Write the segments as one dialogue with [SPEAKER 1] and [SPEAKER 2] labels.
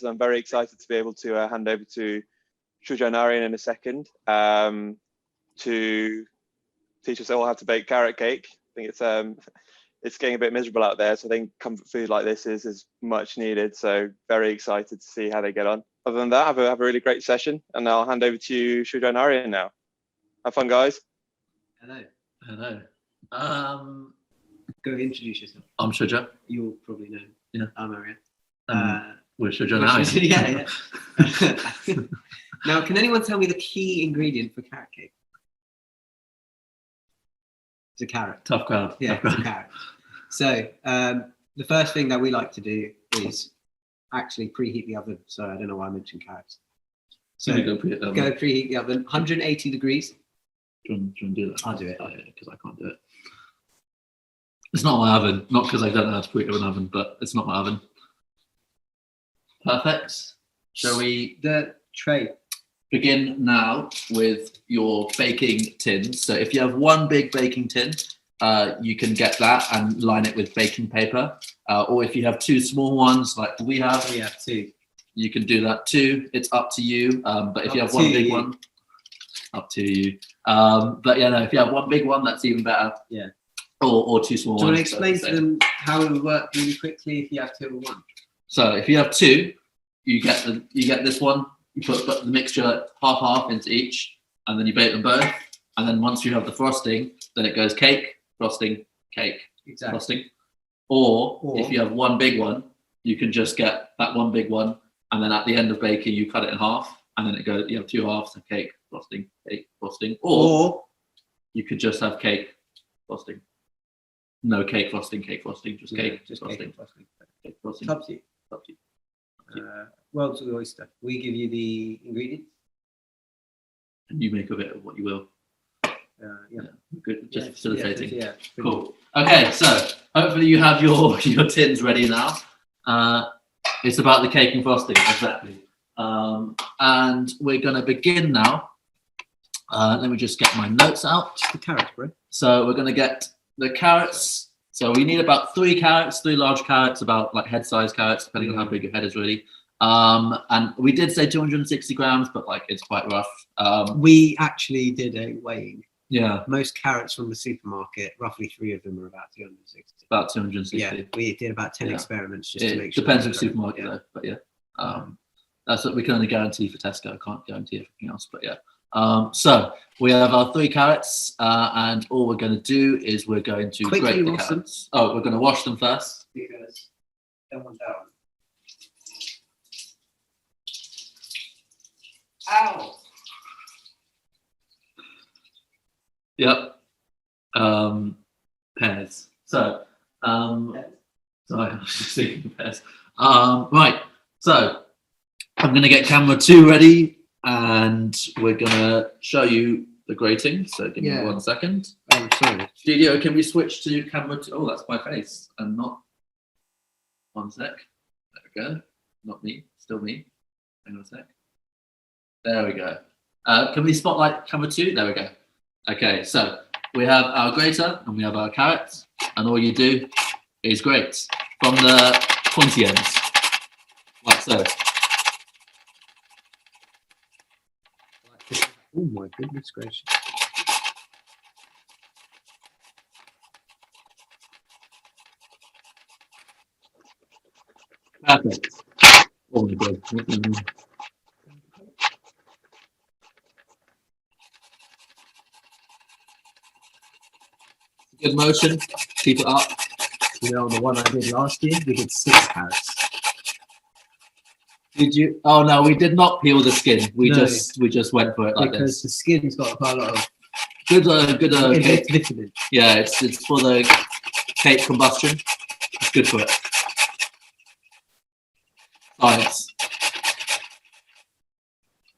[SPEAKER 1] I'm very excited to be able to hand over to Shuja and Ariyan in a second to teach us all how to bake carrot cake. I think it's getting a bit miserable out there, so I think comfort food like this is much needed. So very excited to see how they get on. Other than that, have a really great session, and I'll hand over to you, Shuja and Ariyan now. Have fun, guys.
[SPEAKER 2] Hello. Hello.
[SPEAKER 3] Go introduce yourself.
[SPEAKER 2] I'm Shuja.
[SPEAKER 3] You'll probably know.
[SPEAKER 2] Yeah.
[SPEAKER 3] I'm Ariyan.
[SPEAKER 2] We're Shuja now.
[SPEAKER 3] Yeah. Now, can anyone tell me the key ingredient for carrot cake? It's a carrot.
[SPEAKER 2] Tough crowd.
[SPEAKER 3] Yeah,
[SPEAKER 2] Tough crowd.
[SPEAKER 3] it's a carrot. So the first thing that we like to do is actually preheat the oven. Sorry, I don't know why I mentioned carrots. So
[SPEAKER 2] go
[SPEAKER 3] preheat the oven, 180 degrees.
[SPEAKER 2] Do you want to do that?
[SPEAKER 3] I'll do it.
[SPEAKER 2] Because I can't do it. It's not my oven. Not because I don't know how to preheat an oven, but it's not my oven. Perfect. Shall we?
[SPEAKER 3] The tray.
[SPEAKER 2] Begin now with your baking tins. So if you have one big baking tin, you can get that and line it with baking paper. Or if you have two small ones like we have
[SPEAKER 3] two.
[SPEAKER 2] You can do that too. It's up to you. But if you have one big one, up to you. But yeah, no, if you have one big one, that's even better.
[SPEAKER 3] Yeah.
[SPEAKER 2] Or two small ones.
[SPEAKER 3] Do you want to explain to them how it would work really quickly if you have two or one?
[SPEAKER 2] So if you have two, you get this one. You put the mixture half into each, and then you bake them both. And then once you have the frosting, then it goes cake, frosting, cake,
[SPEAKER 3] exactly.
[SPEAKER 2] Frosting. Or if you have one big one, you can just get that one big one, and then at the end of baking, you cut it in half, and then it goes. You have two halves of cake, frosting, cake, frosting. Or you could just have cake, frosting. No cake, frosting, just cake,
[SPEAKER 3] just
[SPEAKER 2] frosting,
[SPEAKER 3] cake, frosting.
[SPEAKER 2] cake, frosting.
[SPEAKER 3] Up to you.
[SPEAKER 2] Up to you.
[SPEAKER 3] Well, to the oyster. We give you the ingredients.
[SPEAKER 2] And you make of it what you will.
[SPEAKER 3] Yeah.
[SPEAKER 2] Good. Just facilitating.
[SPEAKER 3] Yeah.
[SPEAKER 2] Cool. Okay, so hopefully you have your tins ready now. It's about the cake and frosting, exactly. And we're going to begin now. Let me just get my notes out.
[SPEAKER 3] The carrots, bro.
[SPEAKER 2] So we're going to get the carrots. So we need about three large carrots, about like head-sized carrots, depending on how big your head is really. And we did say 260 grams, but like it's quite rough.
[SPEAKER 3] We actually did a weighing.
[SPEAKER 2] Yeah.
[SPEAKER 3] Most carrots from the supermarket, roughly 3 of them are about 260.
[SPEAKER 2] About 260.
[SPEAKER 3] Yeah, we did about 10 experiments just to make sure.
[SPEAKER 2] Depends on supermarket though, but yeah. That's what we can only guarantee for Tesco. I can't guarantee everything else, but yeah. So we have our 3 carrots, and all we're going to do is we're going to grate the carrots. Oh, we're going to wash them first.
[SPEAKER 3] Because that one's out. Ow!
[SPEAKER 2] Yep. Pears. So, sorry, I was just thinking pears. Right. So, I'm going to get camera 2 ready, and we're going to show you the grating. So, give me 1 second.
[SPEAKER 3] Sorry.
[SPEAKER 2] Studio, can we switch to camera 2? Oh, that's my face, and not. 1 sec. There we go. Not me. Still me. Hang on a sec. There we go. Can we spotlight camera 2? There we go. Okay, so we have our grater and we have our carrots, and all you do is grate from the pointy ends, like so.
[SPEAKER 3] Oh my goodness gracious.
[SPEAKER 2] Perfect. Oh my God. Good motion. Keep it up.
[SPEAKER 3] You know, the one I did last year, we did 6 carrots.
[SPEAKER 2] Did you? Oh no, we did not peel the skin. We just went for it like
[SPEAKER 3] because
[SPEAKER 2] this.
[SPEAKER 3] The skin's got quite a lot of
[SPEAKER 2] good cake.
[SPEAKER 3] vitamin.
[SPEAKER 2] Yeah, it's for the cake combustion. It's good for it. Science.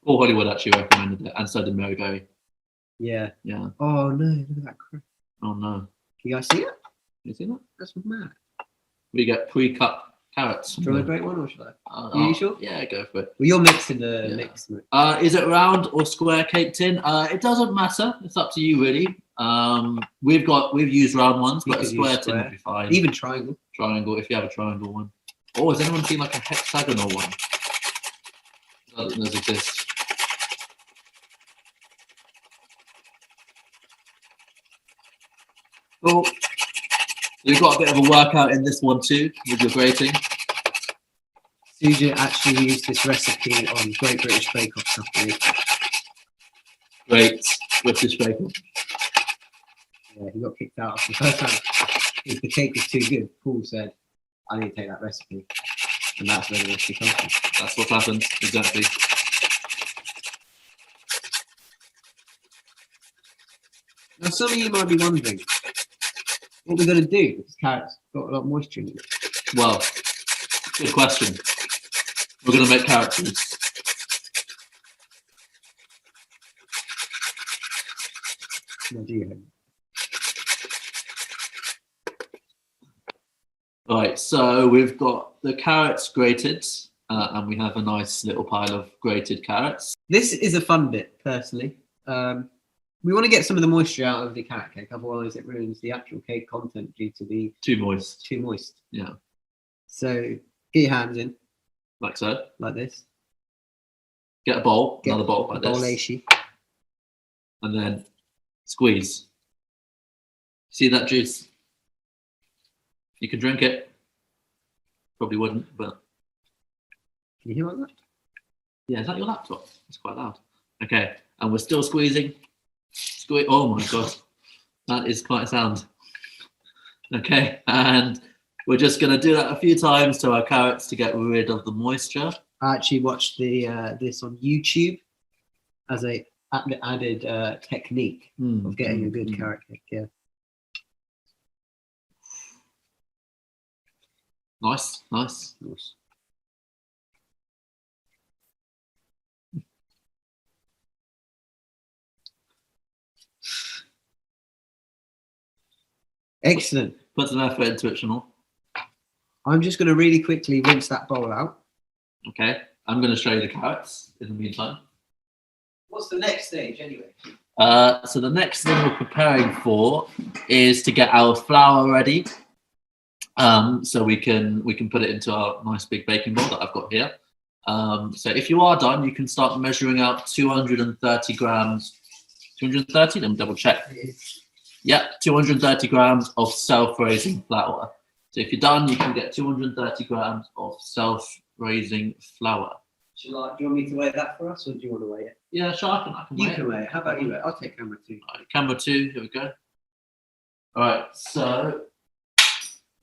[SPEAKER 2] Paul Hollywood actually recommended it, and so did Mary Berry.
[SPEAKER 3] Yeah.
[SPEAKER 2] Yeah.
[SPEAKER 3] Oh no, look at that crap.
[SPEAKER 2] Oh no.
[SPEAKER 3] Can you guys see it?
[SPEAKER 2] You see that?
[SPEAKER 3] That's mad.
[SPEAKER 2] We get pre-cut carrots.
[SPEAKER 3] Do you want a great one or should I?
[SPEAKER 2] Are
[SPEAKER 3] you sure?
[SPEAKER 2] Yeah, go for it.
[SPEAKER 3] Well, you're mixing the mix.
[SPEAKER 2] Is it round or square cake tin? It doesn't matter. It's up to you really. We've used round ones, but a square tin would be fine.
[SPEAKER 3] Even triangle.
[SPEAKER 2] Triangle if you have a triangle one. Oh, has anyone seen like a hexagonal one? Doesn't exist. Well, you've got a bit of a workout in this one too with your grating.
[SPEAKER 3] Shuja actually used this recipe on Great British Bake Off Saturday.
[SPEAKER 2] Great British Bake Off.
[SPEAKER 3] Yeah, he got kicked out the first time. If the cake was too good, Paul said, I need to take that recipe. And that's where the recipe comes from.
[SPEAKER 2] That's what happened, exactly.
[SPEAKER 3] Now, some of you might be wondering what we're going to do because carrots got a lot of moisture in it.
[SPEAKER 2] Well, good question. We're going to make carrot juice.
[SPEAKER 3] No, do you?
[SPEAKER 2] Right, so we've got the carrots grated, and we have a nice little pile of grated carrots.
[SPEAKER 3] This is a fun bit, personally. We want to get some of the moisture out of the carrot cake, otherwise it ruins the actual cake content due to the
[SPEAKER 2] Too moist.
[SPEAKER 3] too moist.
[SPEAKER 2] Yeah,
[SPEAKER 3] So get your hands in
[SPEAKER 2] like so.
[SPEAKER 3] like this.
[SPEAKER 2] Get a bowl,
[SPEAKER 3] Get
[SPEAKER 2] another bowl like
[SPEAKER 3] bowl
[SPEAKER 2] this,
[SPEAKER 3] Aishi.
[SPEAKER 2] and then squeeze. See that juice? You can drink it. Probably wouldn't, but
[SPEAKER 3] Can you hear like that?
[SPEAKER 2] yeah, is that your laptop? It's quite loud. Okay, and we're still squeezing. Squeeze. Oh my god, that is quite a sound. Okay, and we're just going to do that a few times to our carrots to get rid of the moisture.
[SPEAKER 3] I actually watched the this on YouTube as a added technique of getting a good carrot cake. Yeah.
[SPEAKER 2] Nice, nice.
[SPEAKER 3] Nice. Excellent.
[SPEAKER 2] Put some effort into it, Chanel.
[SPEAKER 3] I'm just going to really quickly rinse that bowl out.
[SPEAKER 2] Okay, I'm going to show you the carrots in the meantime.
[SPEAKER 3] What's the next stage anyway?
[SPEAKER 2] So the next thing we're preparing for is to get our flour ready. So we can put it into our nice big baking bowl that I've got here. So if you are done, you can start measuring out 230 grams. 230? Let me double check. Yeah, 230 grams of self-raising flour. So if you're done, you can get 230 grams of self-raising flour.
[SPEAKER 3] Do you want me to weigh that for us, or do you want to weigh it?
[SPEAKER 2] Yeah, sure, I can
[SPEAKER 3] You
[SPEAKER 2] weigh
[SPEAKER 3] can
[SPEAKER 2] it.
[SPEAKER 3] weigh it. How about you weigh it? I'll take camera 2.
[SPEAKER 2] All right, camera 2, here we go. All right, so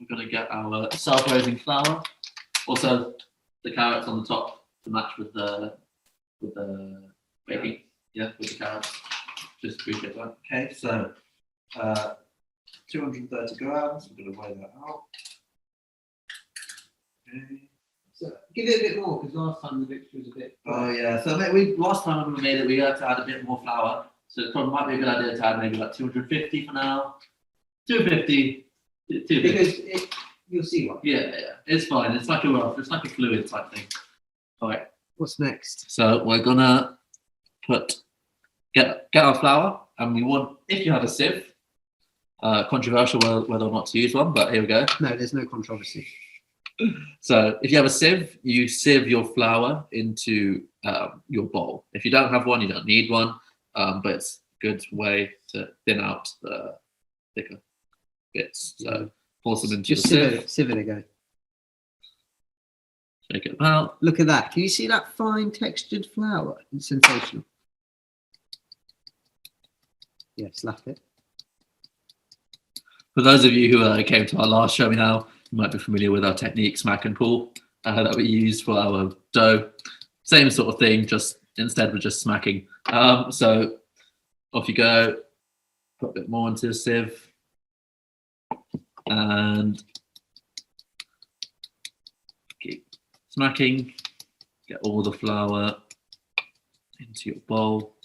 [SPEAKER 2] we're going to get our self-raising flour. Also, the carrots on the top to match with the baking. Yeah, with the carrots. Just appreciate that. Okay, so 230 grams. I'm going to weigh that out. Okay.
[SPEAKER 3] So give it a bit more because last time the mixture was a bit.
[SPEAKER 2] Oh yeah. So last time when we made it, we had to add a bit more flour. So it probably might be a good idea to add maybe like 250 for now. 250. 250.
[SPEAKER 3] Because you'll see what.
[SPEAKER 2] Yeah, it's fine. It's like a fluid type thing. All right.
[SPEAKER 3] What's next?
[SPEAKER 2] So we're gonna get our flour, and we want, if you have a sieve, controversial whether or not to use one, but here we go.
[SPEAKER 3] No, there's no controversy.
[SPEAKER 2] So if you have a sieve, you sieve your flour into your bowl. If you don't have one, you don't need one, but it's a good way to thin out the thicker bits. So pour some into
[SPEAKER 3] Just
[SPEAKER 2] the
[SPEAKER 3] sieve it again.
[SPEAKER 2] Shake it about.
[SPEAKER 3] Look at that. Can you see that fine textured flour? It's sensational. Yeah, slap it.
[SPEAKER 2] For those of you who came to our last Show Me Now, you might be familiar with our technique, smack and pull, that we use for our dough. Same sort of thing, just instead we're just smacking. So off you go, put a bit more into the sieve, and keep smacking. Get all the flour into your bowl.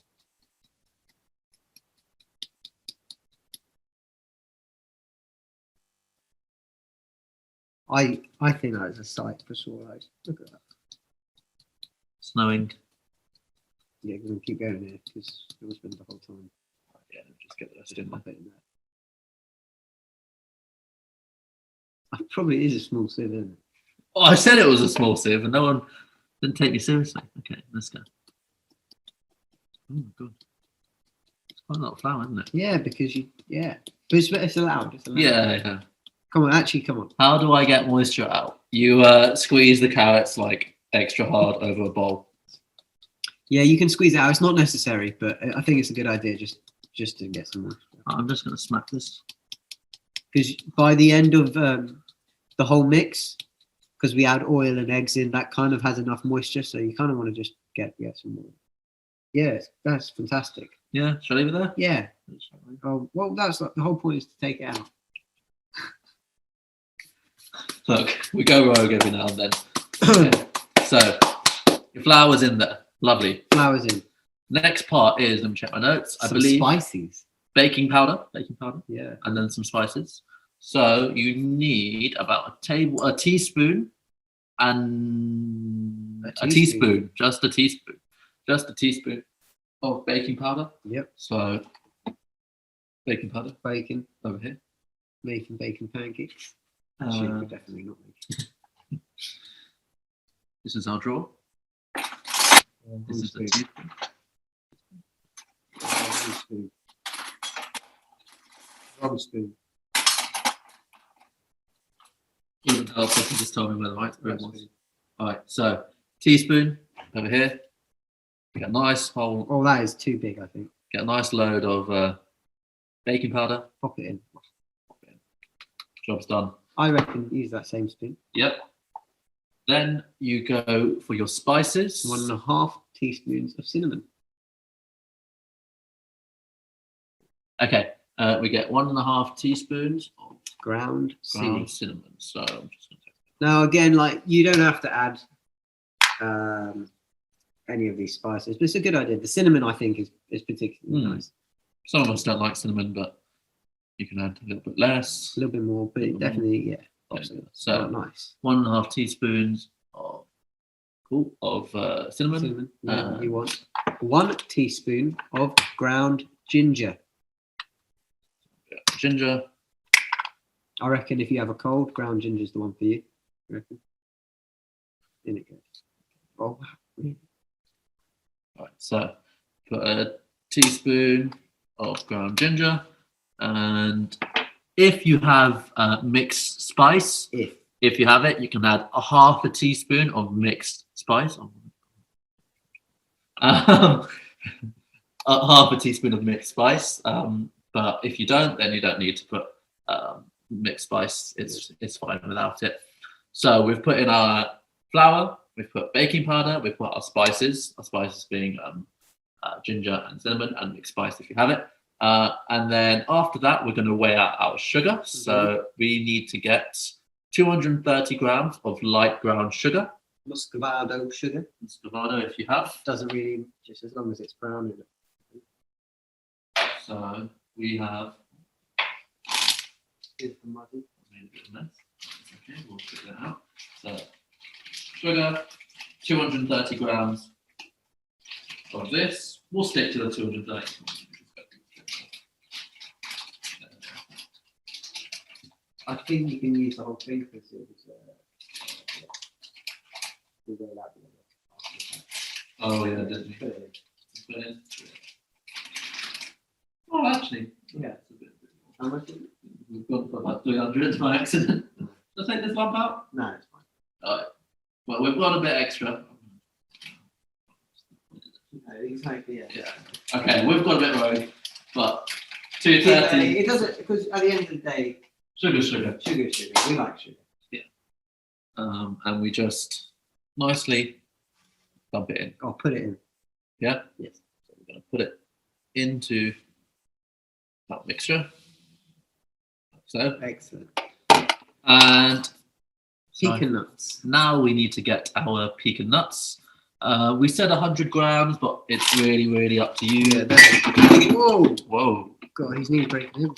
[SPEAKER 3] I think that is a sight for sore eyes. Look at that.
[SPEAKER 2] Snowing.
[SPEAKER 3] Yeah, we're going to keep going here because it was been the whole time.
[SPEAKER 2] Yeah, just get the rest in there.
[SPEAKER 3] Pop it in there. It probably is a small sieve, isn't it?
[SPEAKER 2] Oh, I said it was a small sieve, and no Didn't take me seriously. Okay, let's go. Oh my god. It's quite a lot of flour, isn't it?
[SPEAKER 3] Yeah, because but it's allowed. It's allowed.
[SPEAKER 2] Yeah.
[SPEAKER 3] Come on, come on.
[SPEAKER 2] How do I get moisture out? You squeeze the carrots like extra hard over a bowl.
[SPEAKER 3] Yeah, you can squeeze it out. It's not necessary, but I think it's a good idea just to get some moisture.
[SPEAKER 2] I'm just going to smack this.
[SPEAKER 3] Because by the end of the whole mix, because we add oil and eggs in, that kind of has enough moisture, so you kind of want to just get some more. Yes, that's fantastic.
[SPEAKER 2] Yeah, shall I leave it there?
[SPEAKER 3] Yeah. Oh, well, that's the whole point is to take it out.
[SPEAKER 2] Look, we go rogue every now and then. Okay. So, your flour's in there. Lovely.
[SPEAKER 3] Flour's in.
[SPEAKER 2] Next part is, let me check my notes. I
[SPEAKER 3] Some
[SPEAKER 2] believe
[SPEAKER 3] spices.
[SPEAKER 2] baking powder.
[SPEAKER 3] Yeah.
[SPEAKER 2] And then some spices. So you need about a teaspoon and a teaspoon, just a teaspoon of baking powder.
[SPEAKER 3] Yep.
[SPEAKER 2] So baking powder.
[SPEAKER 3] Bacon.
[SPEAKER 2] Over here.
[SPEAKER 3] Making bacon pancakes. Actually, we're definitely not making.
[SPEAKER 2] This is our drawer. This is the teaspoon.
[SPEAKER 3] Wrong spoon.
[SPEAKER 2] Even help if you just tell me where the right spoon was. Alright, so teaspoon over here. Get a nice whole.
[SPEAKER 3] Oh, that is too big, I think.
[SPEAKER 2] Get a nice load of baking powder.
[SPEAKER 3] Pop it in.
[SPEAKER 2] Job's done.
[SPEAKER 3] I reckon use that same spoon.
[SPEAKER 2] Yep. Then you go for your spices.
[SPEAKER 3] 1.5 teaspoons of cinnamon.
[SPEAKER 2] Okay. We get 1.5 teaspoons of
[SPEAKER 3] ground
[SPEAKER 2] cinnamon. So I'm just going to
[SPEAKER 3] now again, like you don't have to add any of these spices, but it's a good idea. The cinnamon, I think, is particularly nice.
[SPEAKER 2] Some of us don't like cinnamon, but you can add a little bit less,
[SPEAKER 3] a little bit more, but it definitely, yeah.
[SPEAKER 2] So
[SPEAKER 3] nice.
[SPEAKER 2] 1.5 teaspoons of cinnamon.
[SPEAKER 3] Yeah, you want 1 teaspoon of ground ginger.
[SPEAKER 2] Ginger.
[SPEAKER 3] I reckon if you have a cold, ground ginger is the one for you. I reckon. In it goes. Oh, really?
[SPEAKER 2] Right, so put a teaspoon of ground ginger, and if you have mixed spice, if you have it, you can add 1/2 teaspoon of mixed spice. 1/2 teaspoon of mixed spice. But if you don't, then you don't need to put mixed spice. It's fine without it. So we've put in our flour, we've put baking powder, we've put our spices. Our spices being ginger and cinnamon, and mixed spice if you have it. And then after that, we're going to weigh out our sugar. So we need to get 230 grams of light brown sugar.
[SPEAKER 3] Muscavado sugar.
[SPEAKER 2] Muscavado, if you have.
[SPEAKER 3] Doesn't really, just as long as it's brown in it.
[SPEAKER 2] So we have.
[SPEAKER 3] Here's the muddy.
[SPEAKER 2] Made a bit of mess. Okay, we'll put that out. So sugar, 230 grams of this. We'll stick to the 230.
[SPEAKER 3] I think you can use the whole thing because it was.
[SPEAKER 2] Oh yeah, definitely. Oh, actually, yeah, it's a bit.
[SPEAKER 3] How much is it?
[SPEAKER 2] We've gone for about 300 by accident. Should I take this lump out?
[SPEAKER 3] No, it's fine.
[SPEAKER 2] Alright. Well, we've got a bit extra.
[SPEAKER 3] Exactly. Yeah.
[SPEAKER 2] Okay, we've got a bit rogue, but 230.
[SPEAKER 3] It doesn't, because at the end of the day,
[SPEAKER 2] Sugar.
[SPEAKER 3] Sugar. We like sugar.
[SPEAKER 2] Yeah. And we just nicely dump it in.
[SPEAKER 3] Oh, put it in.
[SPEAKER 2] Yeah.
[SPEAKER 3] Yes.
[SPEAKER 2] So we're going to put it into that mixture. So
[SPEAKER 3] excellent.
[SPEAKER 2] And
[SPEAKER 3] pecan nuts.
[SPEAKER 2] Now we need to get our pecan nuts. We said 100 grams, but it's really up to you.
[SPEAKER 3] Yeah,
[SPEAKER 2] Whoa.
[SPEAKER 3] God, he's nearly breaking him.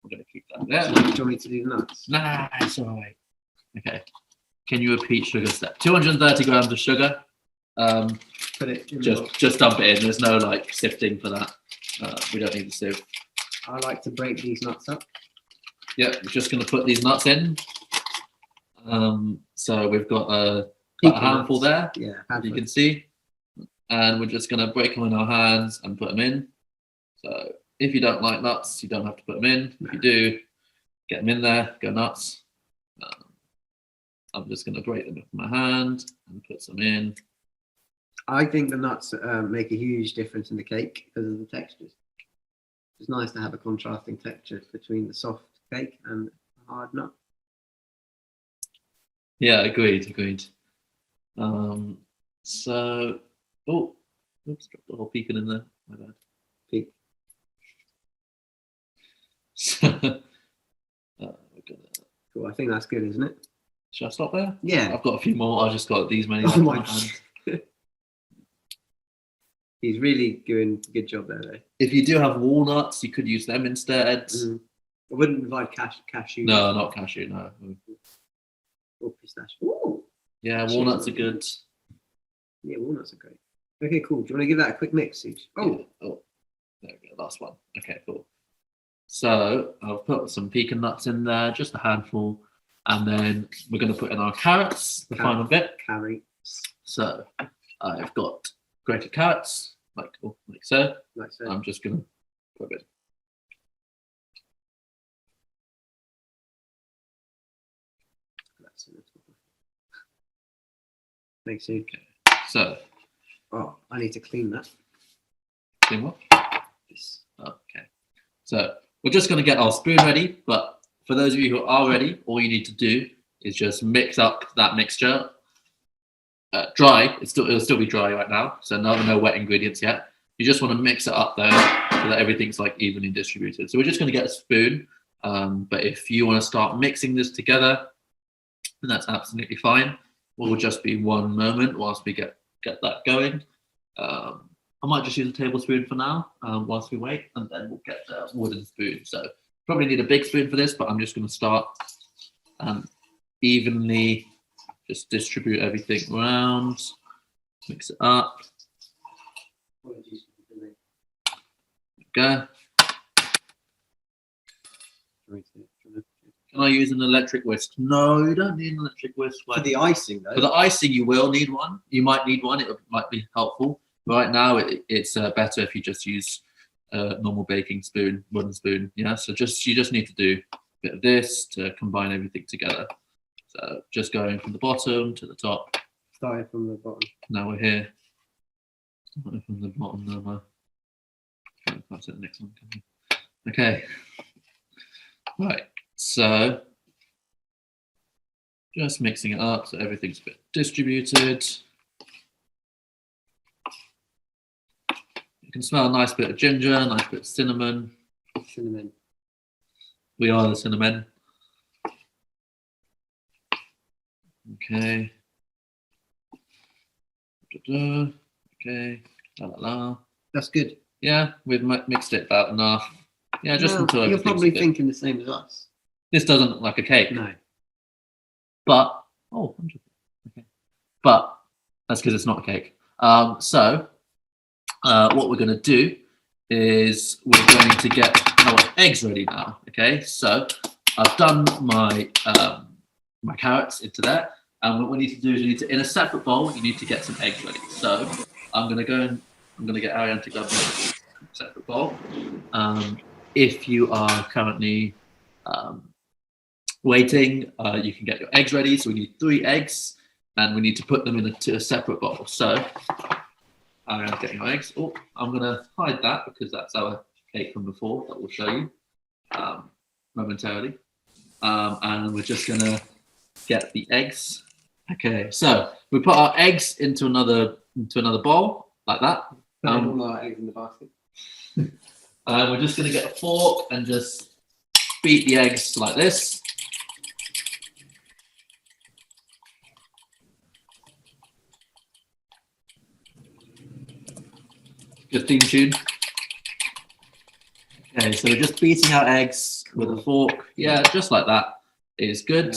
[SPEAKER 2] We're going to keep that there.
[SPEAKER 3] Do you want me to do the nuts?
[SPEAKER 2] Nah, it's all right. Okay. Can you repeat sugar step? 230 grams of sugar.
[SPEAKER 3] Put it in
[SPEAKER 2] just dump it in. There's no like sifting for that. We don't need to sieve.
[SPEAKER 3] I like to break these nuts up.
[SPEAKER 2] Yep, we're just going to put these nuts in. So we've got a Got a handful there,
[SPEAKER 3] Yeah,
[SPEAKER 2] as you can see. And we're just going to break them in our hands and put them in. So if you don't like nuts, you don't have to put them in. If you do, get them in there, go nuts. I'm just going to break them with my hand and put some in.
[SPEAKER 3] I think the nuts make a huge difference in the cake because of the textures. It's nice to have a contrasting texture between the soft cake and the hard nut.
[SPEAKER 2] Yeah, agreed. So, oh, oops, dropped the whole pecan in there. My bad.
[SPEAKER 3] Peak. Cool. I think that's good, isn't it?
[SPEAKER 2] Should I stop there?
[SPEAKER 3] Yeah.
[SPEAKER 2] I've got a few more. I've just got these many.
[SPEAKER 3] Oh my God. He's really doing a good job there, though.
[SPEAKER 2] If you do have walnuts, you could use them instead.
[SPEAKER 3] I wouldn't provide cashew.
[SPEAKER 2] No, not cashew. No.
[SPEAKER 3] Or pistachio. Ooh.
[SPEAKER 2] Yeah, walnuts are good.
[SPEAKER 3] Yeah, walnuts are great. Okay, cool. Do you want to give that a quick mix, Suj?
[SPEAKER 2] Oh, there we go. Last one. Okay, cool. So I've put some pecan nuts in there, just a handful, and then we're going to put in our carrots, the final bit.
[SPEAKER 3] Carrots.
[SPEAKER 2] So I've got grated carrots, like so.
[SPEAKER 3] Like so.
[SPEAKER 2] I'm just going to put it.
[SPEAKER 3] Makes sense.
[SPEAKER 2] Okay. So.
[SPEAKER 3] Oh, I need to clean that.
[SPEAKER 2] Clean what? Okay. So we're just going to get our spoon ready, but for those of you who are ready, all you need to do is just mix up that mixture. Dry, it'll still be dry right now, so no wet ingredients yet. You just want to mix it up there so that everything's like evenly distributed. So we're just going to get a spoon, but if you want to start mixing this together, then that's absolutely fine. Will just be one moment whilst we get that going. I might just use a tablespoon for now whilst we wait, and then we'll get the wooden spoon. So probably need a big spoon for this, but I'm just going to start evenly just distribute everything around, mix it up. Go. Can I use an electric whisk? No, you don't need an electric whisk.
[SPEAKER 3] For the icing, though.
[SPEAKER 2] For the icing, you will need one. You might need one. It might be helpful. Right now, it's better if you just use a normal baking spoon, wooden spoon. Yeah. So you just need to do a bit of this to combine everything together. So just going from the bottom to the top.
[SPEAKER 3] Starting from the bottom.
[SPEAKER 2] Now we're here. Starting from the bottom. No, can't say the next one. Can we? Okay. Right. So just mixing it up so everything's a bit distributed. You can smell a nice bit of ginger, a nice bit of cinnamon.
[SPEAKER 3] Cinnamon.
[SPEAKER 2] We are the cinnamon. Okay. Okay. La la la.
[SPEAKER 3] That's good.
[SPEAKER 2] Yeah, we've mixed it about enough. Yeah, just until
[SPEAKER 3] you're probably thinking the same as us.
[SPEAKER 2] This doesn't look like a cake.
[SPEAKER 3] No.
[SPEAKER 2] But okay. But that's because it's not a cake. So what we're going to do is we're going to get our eggs ready now. Okay, so I've done my my carrots into there, and what we need to do is in a separate bowl, you need to get some eggs ready. So I'm going to go and I'm going to get Ariyan to grab a separate bowl. If you are currently waiting, you can get your eggs ready. So we need 3 eggs, and we need to put them into a separate bowl. So Ariyan's getting our eggs. Oh, I'm going to hide that because that's our cake from before that we'll show you momentarily. And we're just going to get the eggs. Okay, so we put our eggs into another bowl like that.
[SPEAKER 3] All our eggs in the basket.
[SPEAKER 2] We're just going to get a fork and just beat the eggs like this. Good theme tune. Okay, so we're just beating our eggs with a fork. Yeah, just like that. Is good.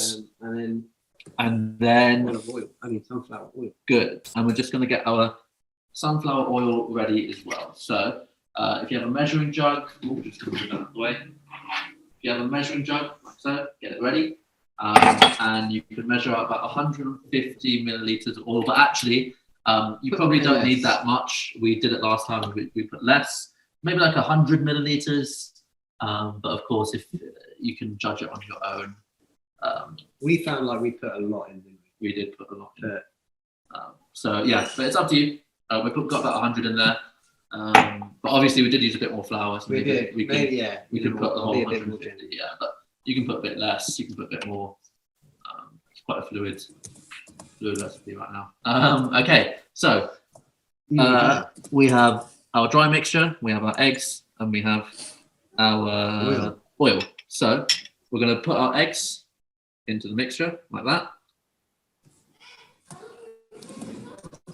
[SPEAKER 2] And then
[SPEAKER 3] olive oil. I mean sunflower oil.
[SPEAKER 2] Good. And we're just going to get our sunflower oil ready as well. So if you have a measuring jug, just going to move that out of the way. If you have a measuring jug, like so, get it ready. and you can measure out about 150 milliliters of oil. But actually, you probably don't need that much. We did it last time. We put less, maybe like 100 milliliters. But of course, if you can judge it on your own.
[SPEAKER 3] We found like we put a lot in.
[SPEAKER 2] We did put a lot in. So yeah, but it's up to you. We've got about 100 in there. But obviously we did use a bit more flour. So we could put the whole 150. Yeah, but you can put a bit less. You can put a bit more. It's quite a fluid recipe right now. Okay, so we have our dry mixture, we have our eggs, and we have our oil. So we're going to put our eggs into the mixture like that.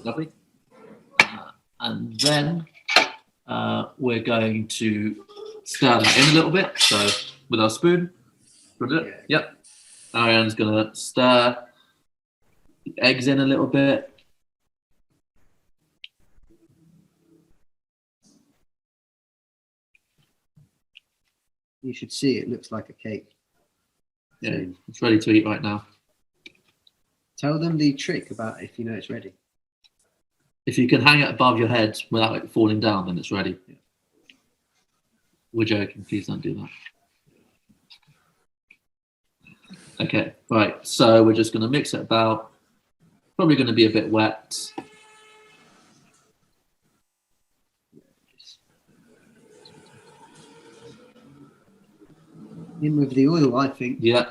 [SPEAKER 2] Lovely. And then we're going to stir that in a little bit. So with our spoon, yep. Arian's going to stir the eggs in a little bit.
[SPEAKER 3] You should see it looks like a cake.
[SPEAKER 2] Yeah, it's ready to eat right now.
[SPEAKER 3] Tell them the trick about if you know it's ready.
[SPEAKER 2] If you can hang it above your head without it falling down, then it's ready. Yeah. We're joking, please don't do that. Okay, right, so we're just going to mix it about. Probably going to be a bit wet.
[SPEAKER 3] In with the oil, I think.
[SPEAKER 2] Yeah,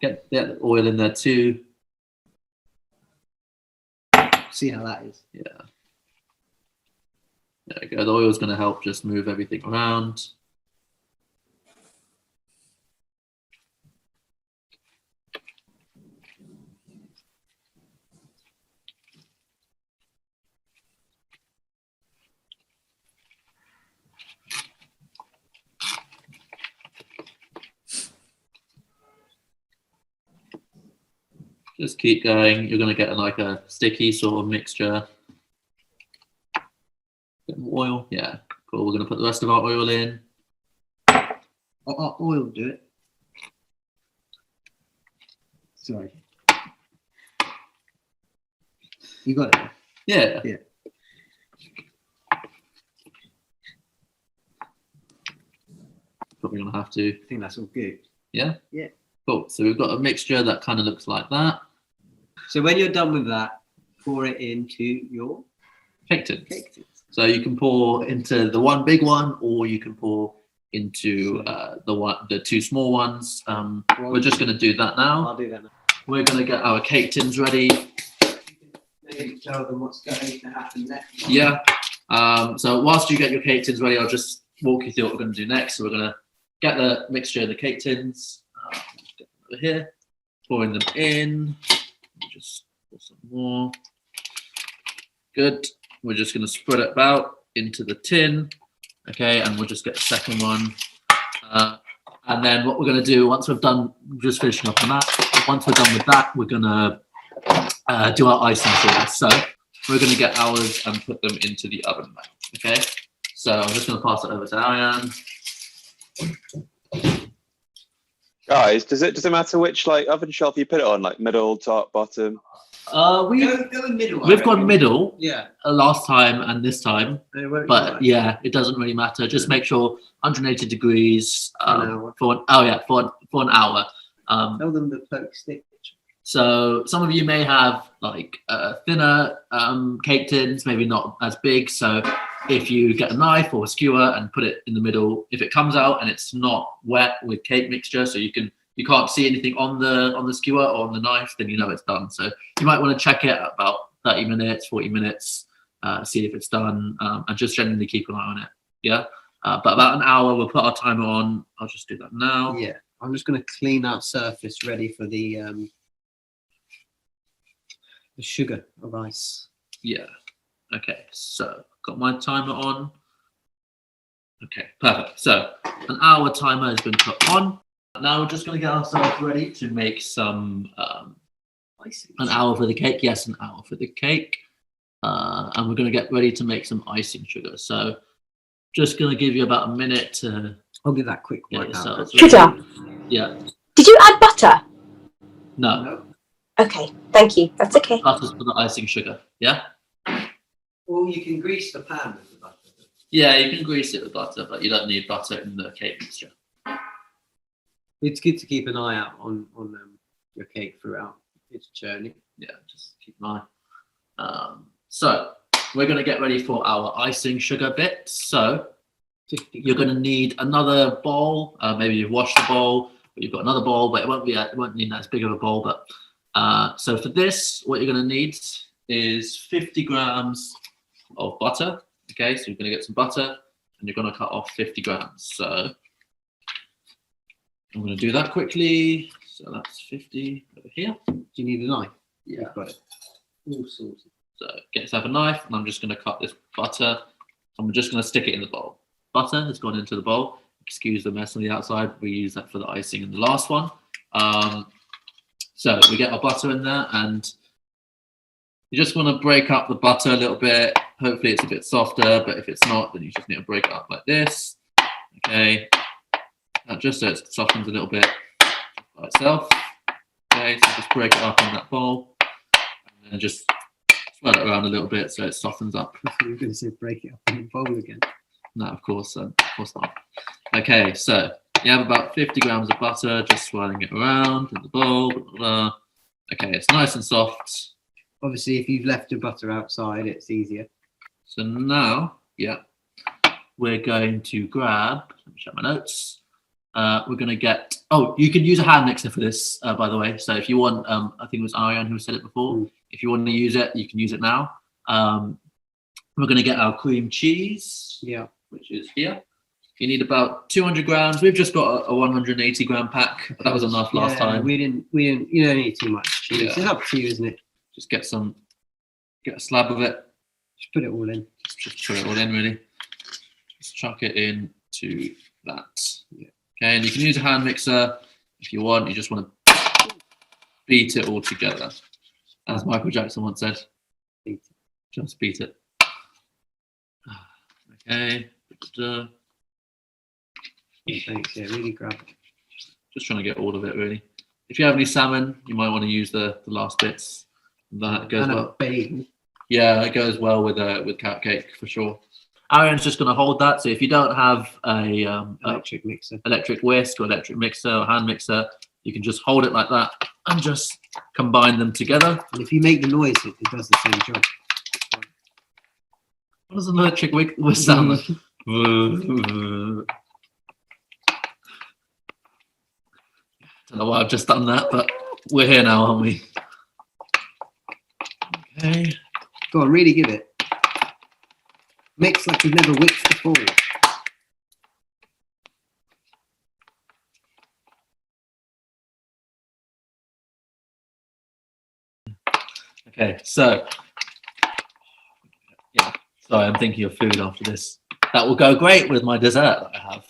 [SPEAKER 2] get the oil in there too.
[SPEAKER 3] See how that is.
[SPEAKER 2] Yeah. There we go. The oil is going to help just move everything around. Just keep going. You're going to get like a sticky sort of mixture. Bit more oil. Yeah, cool. We're going to put the rest of our oil in.
[SPEAKER 3] Oil, do it. Sorry. You got it?
[SPEAKER 2] Yeah.
[SPEAKER 3] Yeah.
[SPEAKER 2] Probably going to have to.
[SPEAKER 3] I think that's all good.
[SPEAKER 2] Yeah?
[SPEAKER 3] Yeah.
[SPEAKER 2] Cool. So we've got a mixture that kind of looks like that.
[SPEAKER 3] So when you're done with that, pour it into your
[SPEAKER 2] cake tins.
[SPEAKER 3] Cake tins.
[SPEAKER 2] So you can pour into the one big one, or you can pour into the two small ones. We're just going to do that now.
[SPEAKER 3] I'll do that now.
[SPEAKER 2] We're going to get our cake tins ready.
[SPEAKER 3] Maybe tell them what's going to happen next.
[SPEAKER 2] Yeah. So whilst you get your cake tins ready, I'll just walk you through what we're going to do next. So we're going to get the mixture in the cake tins. Get them over here, pouring them in. Just pour some more. Good. We're just going to spread it about into the tin. Okay, and we'll just get the second one. And then what we're going to do, once we've done, just finishing up on that, once we're done with that, we're going to do our icing sugar. So we're going to get ours and put them into the oven now. Okay, so I'm just going to pass it over to Ariyan.
[SPEAKER 1] Guys, does it matter which like oven shelf you put it on, like middle, top, bottom?
[SPEAKER 3] Go in middle.
[SPEAKER 2] We've gone middle.
[SPEAKER 3] Yeah.
[SPEAKER 2] Last time and this time, but yeah, it doesn't really matter. Just make sure 180 degrees for an hour.
[SPEAKER 3] Tell them the poke stick.
[SPEAKER 2] So some of you may have like thinner cake tins, maybe not as big. So if you get a knife or a skewer and put it in the middle, if it comes out and it's not wet with cake mixture, so you can't see anything on the skewer or on the knife, then you know it's done. So you might want to check it at about 30 minutes, 40 minutes, see if it's done, and just generally keep an eye on it. Yeah. But about an hour, we'll put our timer on. I'll just do that now.
[SPEAKER 3] Yeah. I'm just going to clean out surface ready for the sugar of ice.
[SPEAKER 2] Yeah. Okay. So got my timer on. Okay. Perfect. So an hour timer has been put on. Now we're just going to get ourselves ready to make some icing. An hour for the cake. Yes, an hour for the cake. And we're going to get ready to make some icing sugar. So just going to give you about a minute to...
[SPEAKER 3] I'll give that quick right now.
[SPEAKER 4] Shuja,
[SPEAKER 2] Yeah.
[SPEAKER 4] did you add butter?
[SPEAKER 2] No.
[SPEAKER 3] No.
[SPEAKER 4] Okay, thank you. That's okay.
[SPEAKER 2] Butter's for the icing sugar. Yeah.
[SPEAKER 3] Or you can grease the pan with the butter.
[SPEAKER 2] Yeah, you can grease it with butter, but you don't need butter in the cake mixture.
[SPEAKER 3] It's good to keep an eye out on your cake throughout its journey.
[SPEAKER 2] Yeah, just keep an eye. So we're going to get ready for our icing sugar bit. So you're going to need another bowl. Maybe you've washed the bowl, but you've got another bowl, but it won't need as big of a bowl. But so for this, what you're going to need is 50 grams of butter. Okay, so you're going to get some butter, and you're going to cut off 50 grams. So I'm going to do that quickly. So that's 50 over here.
[SPEAKER 3] Do you need a knife?
[SPEAKER 2] Yeah.
[SPEAKER 3] I've got it. All sorted.
[SPEAKER 2] So get yourself a knife, and I'm just going to cut this butter. I'm just going to stick it in the bowl. Butter has gone into the bowl. Excuse the mess on the outside. We use that for the icing in the last one. So we get our butter in there, and you just want to break up the butter a little bit. Hopefully it's a bit softer, but if it's not, then you just need to break it up like this. Okay, just so it softens a little bit by itself. Okay, so just break it up in that bowl, and then just swirl it around a little bit so it softens up.
[SPEAKER 3] You're going to say break it up in the bowl again.
[SPEAKER 2] No, of course not. Okay, so you have about 50 grams of butter, just swirling it around in the bowl. Blah, blah, blah. Okay, it's nice and soft.
[SPEAKER 3] Obviously, if you've left your butter outside, it's easier.
[SPEAKER 2] So now, yeah, we're going to grab, let me check my notes. We're going to get, oh, you can use a hand mixer for this, by the way. So if you want, I think it was Ariyan who said it before. If you want to use it, you can use it now. We're going to get our cream cheese,
[SPEAKER 3] Yeah.
[SPEAKER 2] which is here. You need about 200 grams. We've just got a 180 gram pack. That was enough last time.
[SPEAKER 3] We didn't, you don't need too much cheese.
[SPEAKER 2] Yeah.
[SPEAKER 3] It's up to you, isn't it?
[SPEAKER 2] Just get a slab of it.
[SPEAKER 3] Just put it all in.
[SPEAKER 2] Just put it all in, really. Just chuck it into that.
[SPEAKER 3] Yeah.
[SPEAKER 2] Okay, and you can use a hand mixer if you want. You just want to beat it all together. As Michael Jackson once said,
[SPEAKER 3] Beat it.
[SPEAKER 2] just beat it. Okay.
[SPEAKER 3] Thanks. Yeah, really grab it.
[SPEAKER 2] Just trying to get all of it, really. If you have any salmon, you might want to use the last bits. That goes
[SPEAKER 3] And a
[SPEAKER 2] well.
[SPEAKER 3] bagel.
[SPEAKER 2] Yeah, it goes well with carrot cake for sure. Arian's just going to hold that. So if you don't have a
[SPEAKER 3] Electric mixer.
[SPEAKER 2] electric whisk or electric mixer or hand mixer, you can just hold it like that and just combine them together.
[SPEAKER 3] And if you make the noise, it does the same job.
[SPEAKER 2] What does an electric whisk sound like? Don't know why I've just done that, but we're here now, aren't we? Okay.
[SPEAKER 3] Go on, really give it. Mix like you've never whipped before.
[SPEAKER 2] Okay, so yeah, sorry, I'm thinking of food after this. That will go great with my dessert that I have.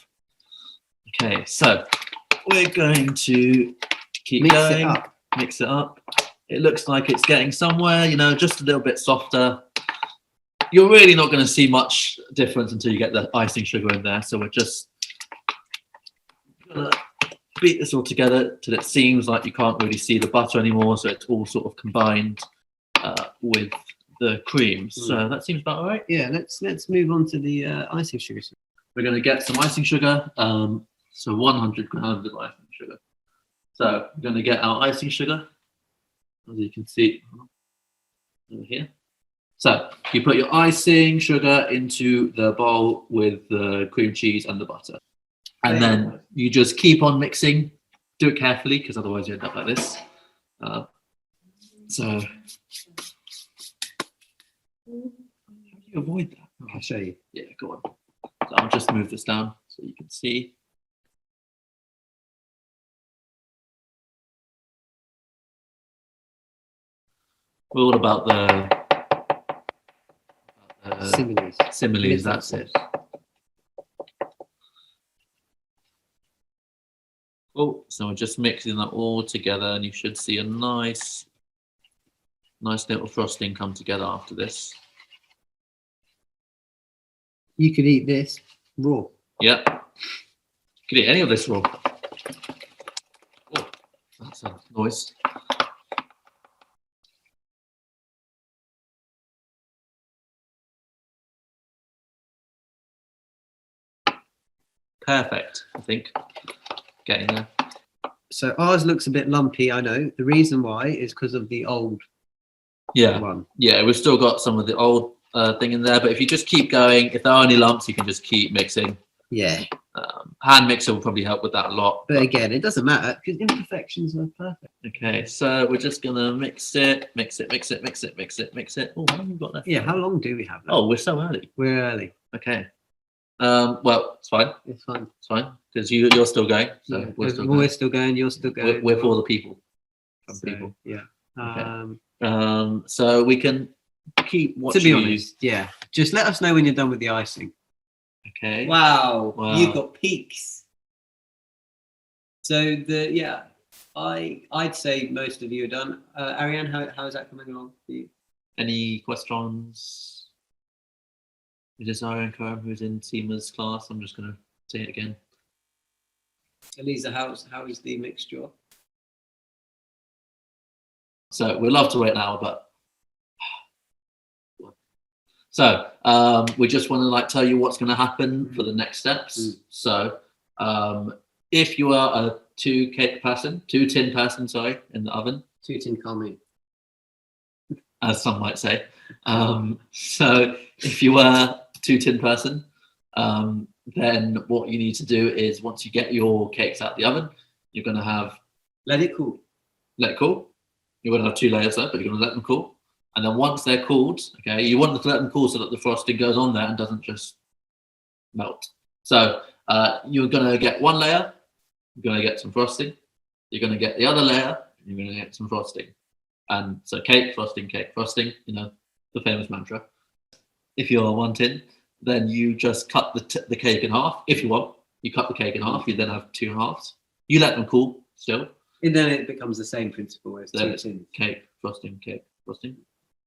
[SPEAKER 2] Okay, so we're going to keep going. Mix it up. It looks like it's getting somewhere, just a little bit softer. You're really not going to see much difference until you get the icing sugar in there. So we're just going to beat this all together till it seems like you can't really see the butter anymore. So it's all sort of combined with the cream. So that seems about all right.
[SPEAKER 3] Yeah, let's move on to the icing sugar.
[SPEAKER 2] We're going to get some icing sugar. So 100 grams of icing sugar. So we're going to get our icing sugar, as you can see over here. So you put your icing sugar into the bowl with the cream cheese and the butter. And then you just keep on mixing. Do it carefully, because otherwise you end up like this. So how do you avoid that?
[SPEAKER 3] I'll show you.
[SPEAKER 2] Yeah, go on. So I'll just move this down so you can see. We're all about the
[SPEAKER 3] Similes.
[SPEAKER 2] similes, that's it. Cool. So we're just mixing that all together, and you should see a nice little frosting come together after this.
[SPEAKER 3] You could eat this raw.
[SPEAKER 2] Yep. You could eat any of this raw. Oh, that's a noise. perfect, I think. Getting there.
[SPEAKER 3] So ours looks a bit lumpy, I know. The reason why is because of the old one.
[SPEAKER 2] Yeah, we've still got some of the old thing in there, but if you just keep going, if there are any lumps, you can just keep mixing.
[SPEAKER 3] Yeah.
[SPEAKER 2] Hand mixer will probably help with that a lot.
[SPEAKER 3] But again, it doesn't matter because imperfections are perfect.
[SPEAKER 2] Okay, so we're just gonna mix it. Oh, how long have we got left?
[SPEAKER 3] Yeah, how long do we have left?
[SPEAKER 2] Oh, we're so early.
[SPEAKER 3] We're early.
[SPEAKER 2] Okay. Well, it's fine.
[SPEAKER 3] It's fine.
[SPEAKER 2] It's fine because you're still going. So
[SPEAKER 3] Yeah,
[SPEAKER 2] we're still
[SPEAKER 3] we're
[SPEAKER 2] going.
[SPEAKER 3] still going. You're still going.
[SPEAKER 2] We're for the people. From
[SPEAKER 3] So,
[SPEAKER 2] people.
[SPEAKER 3] Yeah.
[SPEAKER 2] Okay. So we can keep watching.
[SPEAKER 3] To be honest, yeah. Just let us know when you're done with the icing.
[SPEAKER 2] Okay.
[SPEAKER 3] Wow.
[SPEAKER 2] Wow.
[SPEAKER 3] You've got peaks. So I'd say most of you are done. Ariane, how is that coming along for you?
[SPEAKER 2] Any questions? It is Ariyan who's in Seema's class. I'm just gonna say it again.
[SPEAKER 3] Elisa, how is the mixture?
[SPEAKER 2] So we'd love to wait an hour, but so we just want to like tell you what's going to happen for the next steps. So if you are a two tin person, in the oven,
[SPEAKER 3] 2 tin calming,
[SPEAKER 2] as some might say. So if you were 2 tin person, then what you need to do is once you get your cakes out of the oven, you're going to have
[SPEAKER 3] let it cool.
[SPEAKER 2] Let it cool. You're going to have 2 layers there, but you're going to let them cool. And then once they're cooled, okay, you want to let them cool so that the frosting goes on there and doesn't just melt. So you're going to get 1 layer, you're going to get some frosting, you're going to get the other layer, and you're going to get some frosting. And so cake, frosting, you know, the famous mantra. If you're 1 tin, then you just cut the cake in half. If you want, you cut the cake in half, you then have 2 halves. You let them cool still.
[SPEAKER 3] And then it becomes the same principle as 2 tins.
[SPEAKER 2] Cake, frosting.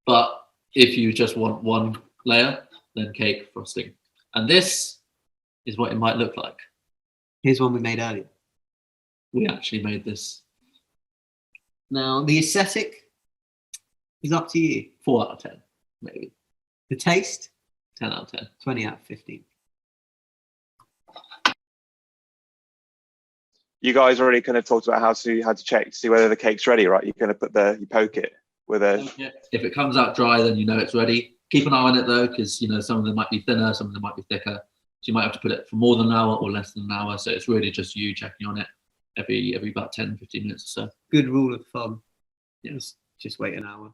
[SPEAKER 2] But if you just want 1 layer, then cake, frosting. And this is what it might look like.
[SPEAKER 3] Here's one we made earlier.
[SPEAKER 2] We actually made this.
[SPEAKER 3] Now, the aesthetic is up to you.
[SPEAKER 2] 4 out of 10, maybe.
[SPEAKER 3] The taste?
[SPEAKER 2] 10 out of 10.
[SPEAKER 3] 20 out of 15.
[SPEAKER 1] You guys already kind of talked about how to check to see whether the cake's ready, right? You kind of you poke it with a.
[SPEAKER 2] Yeah. If it comes out dry, then you know it's ready. Keep an eye on it though, because you know some of them might be thinner, some of them might be thicker. So you might have to put it for more than an hour or less than an hour. So it's really just you checking on it every about 10, 15 minutes or so.
[SPEAKER 3] Good rule of thumb.
[SPEAKER 2] Yes.
[SPEAKER 3] Just wait an hour.